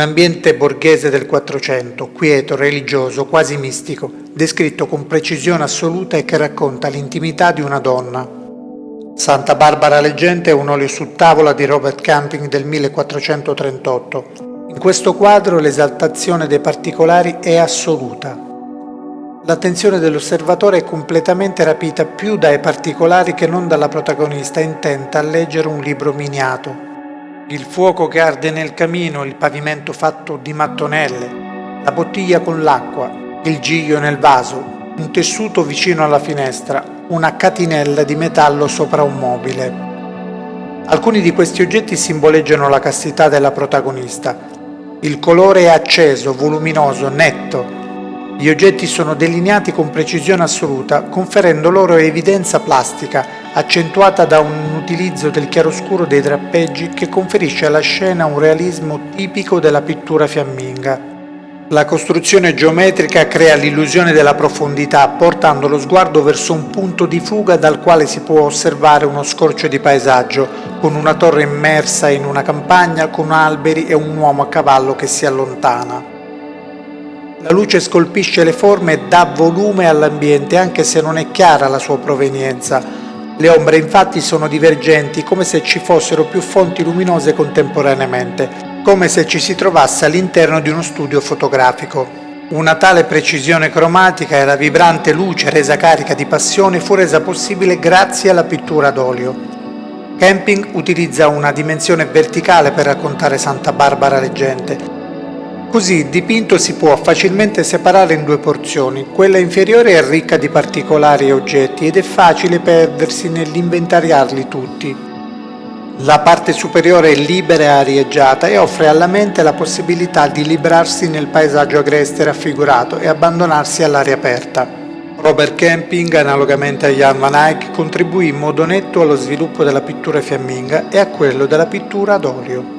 ambiente borghese del Quattrocento, quieto, religioso, quasi mistico, descritto con precisione assoluta e che racconta l'intimità di una donna. Santa Barbara Leggente è un olio su tavola di Robert Camping del 1438. In questo quadro l'esaltazione dei particolari è assoluta. L'attenzione dell'osservatore è completamente rapita più dai particolari che non dalla protagonista intenta a leggere un libro miniato. Il fuoco che arde nel camino, il pavimento fatto di mattonelle, la bottiglia con l'acqua, il giglio nel vaso, un tessuto vicino alla finestra, una catinella di metallo sopra un mobile. Alcuni di questi oggetti simboleggiano la castità della protagonista. Il colore è acceso, voluminoso, netto. Gli oggetti sono delineati con precisione assoluta, conferendo loro evidenza plastica, accentuata da un utilizzo del chiaroscuro dei drappeggi che conferisce alla scena un realismo tipico della pittura fiamminga. La costruzione geometrica crea l'illusione della profondità, portando lo sguardo verso un punto di fuga dal quale si può osservare uno scorcio di paesaggio, con una torre immersa in una campagna con alberi e un uomo a cavallo che si allontana. La luce scolpisce le forme e dà volume all'ambiente anche se non è chiara la sua provenienza. Le ombre infatti sono divergenti, come se ci fossero più fonti luminose contemporaneamente, come se ci si trovasse all'interno di uno studio fotografico. Una tale precisione cromatica e la vibrante luce resa carica di passione fu resa possibile grazie alla pittura d'olio. Camping utilizza una dimensione verticale per raccontare Santa Barbara Leggente. Così il dipinto si può facilmente separare in due porzioni. Quella inferiore è ricca di particolari e oggetti ed è facile perdersi nell'inventariarli tutti. La parte superiore è libera e arieggiata e offre alla mente la possibilità di librarsi nel paesaggio agreste raffigurato e abbandonarsi all'aria aperta. Robert Camping, analogamente a Jan van Eyck, contribuì in modo netto allo sviluppo della pittura fiamminga e a quello della pittura ad olio.